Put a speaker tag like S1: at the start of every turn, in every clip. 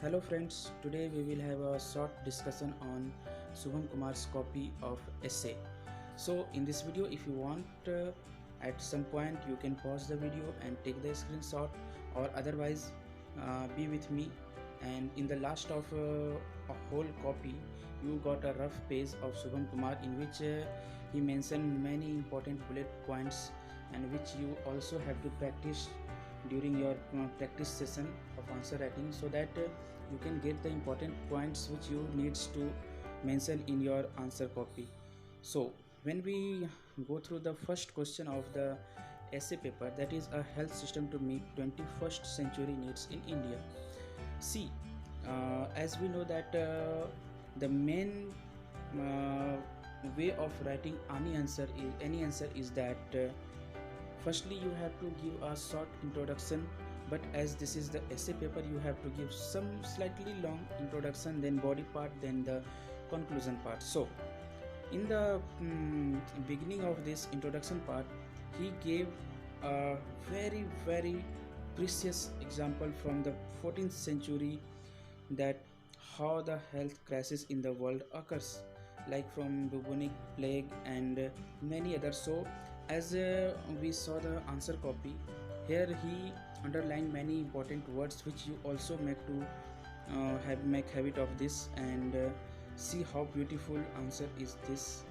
S1: Hello friends, today we will have a short discussion on Shubham Kumar's copy of essay. So in this video, if you want at some point you can pause the video and take the screenshot, or otherwise be with me. And in the last of a whole copy you got a rough page of Shubham Kumar in which he mentioned many important bullet points, and which you also have to practice during your practice session of answer writing, so that you can get the important points which you needs to mention in your answer copy. So when we go through the first question of the essay paper, that is a health system to meet 21st century needs in India. See, as we know that the main uh, way of writing any answer is that firstly you have to give a short introduction, but as this is the essay paper you have to give some slightly long introduction, then body part, then the conclusion part. So in the beginning of this introduction part, he gave a very precious example from the 14th century, that how the health crisis in the world occurs, like from bubonic plague and many others. So as we saw the answer copy, here he underlined many important words which you also make to have make habit of this, and see how beautiful answer is this.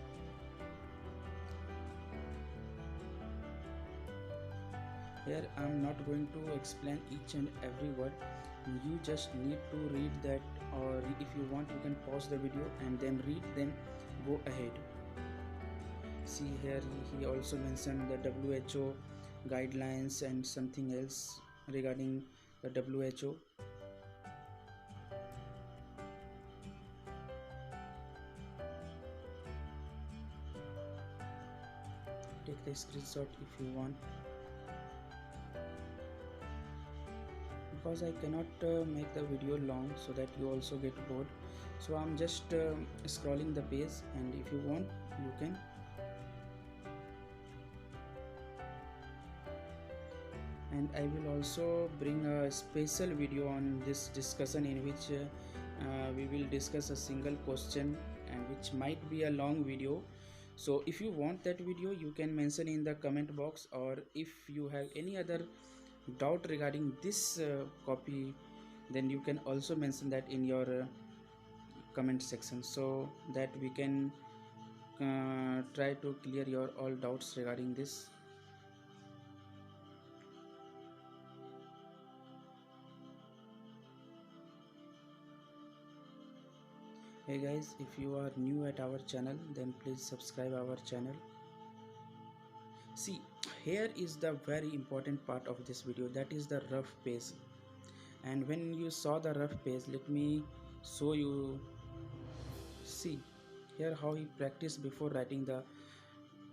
S1: Here I am not going to explain each and every word, you just need to read that, or if you want you can pause the video and then read, then go ahead. See here he also mentioned the WHO guidelines and something else regarding the WHO. Take the screenshot if you want, because I cannot make the video long so that you also get bored. So I'm just scrolling the page, and if you want you can. And I will also bring a special video on this discussion in which we will discuss a single question, and which might be a long video. So if you want that video you can mention in the comment box, or if you have any other doubt regarding this copy, then you can also mention that in your comment section, so that we can try to clear your all doubts regarding this. Hey guys, if you are new at our channel, then please subscribe our channel. See, here is the very important part of this video, that is the rough page. And when you saw the rough page, let me show you. See here how he practiced before writing the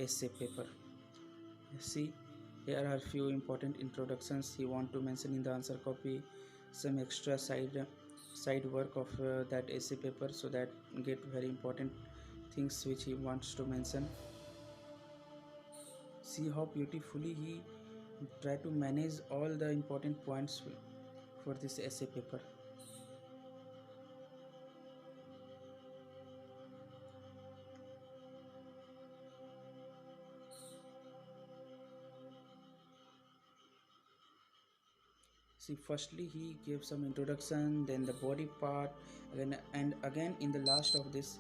S1: essay paper. See, here are few important introductions he want to mention in the answer copy, some extra side work of that essay paper, so that get very important things which he wants to mention. See how beautifully he try to manage all the important points for this essay paper. See, firstly he gave some introduction, then the body part, again, and again in the last of this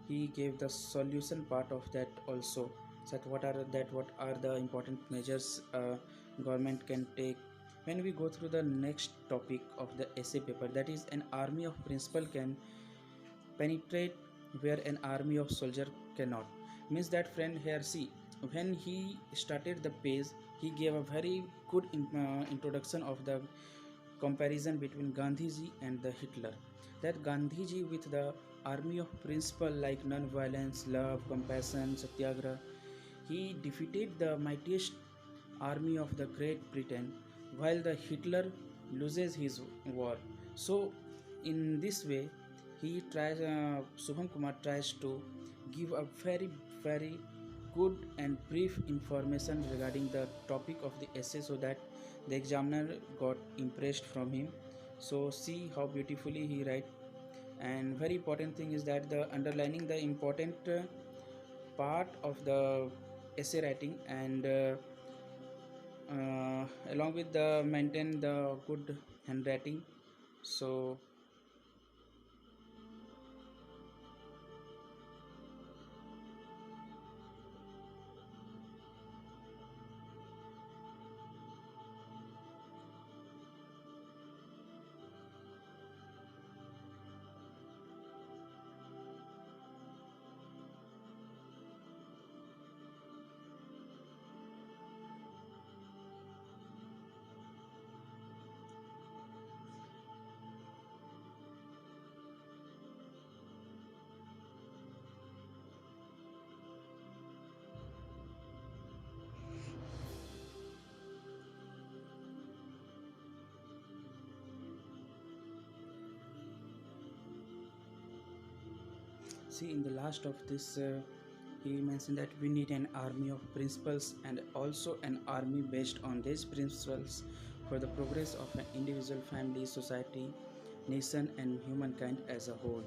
S1: he gave the solution part of that also, that what are the important measures government can take. When we go through the next topic of the essay paper, that is an army of principle can penetrate where an army of soldier cannot. Means that, friend, here see, when he started the page he gave a very good introduction of the comparison between Gandhiji and the Hitler. That Gandhiji with the army of principle like non-violence, love, compassion, satyagraha, he defeated the mightiest army of the Great Britain, while the Hitler loses his war. So in this way he tries Shubham Kumar tries to give a very good and brief information regarding the topic of the essay, so that the examiner got impressed from him. So see how beautifully he write. And very important thing is that the underlining the important part of the essay writing, and along with the maintain the good handwriting. So see in the last of this, he mentioned that we need an army of principles and also an army based on these principles for the progress of an individual, family, society, nation, and humankind as a whole.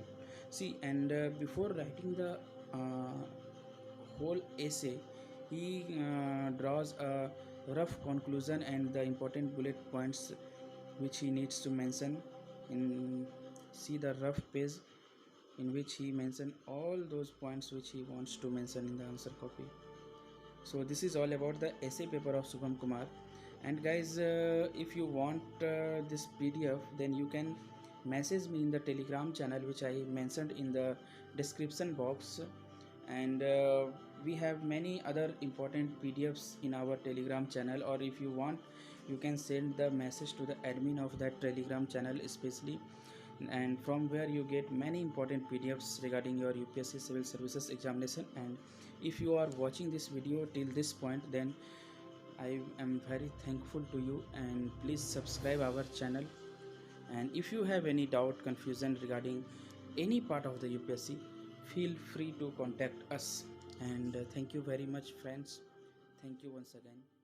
S1: See, and before writing the whole essay, he draws a rough conclusion and the important bullet points which he needs to mention in. See the rough page in which he mentioned all those points which he wants to mention in the answer copy. So this is all about the essay paper of Shubham Kumar. And guys, if you want this PDF, then you can message me in the Telegram channel which I mentioned in the description box. And we have many other important PDFs in our Telegram channel, or if you want, you can send the message to the admin of that Telegram channel especially, and from where you get many important PDFs regarding your UPSC civil services examination. And if you are watching this video till this point, then I am very thankful to you, and please subscribe our channel. And if you have any doubt, confusion regarding any part of the UPSC, feel free to contact us. And thank you very much, friends. Thank you once again.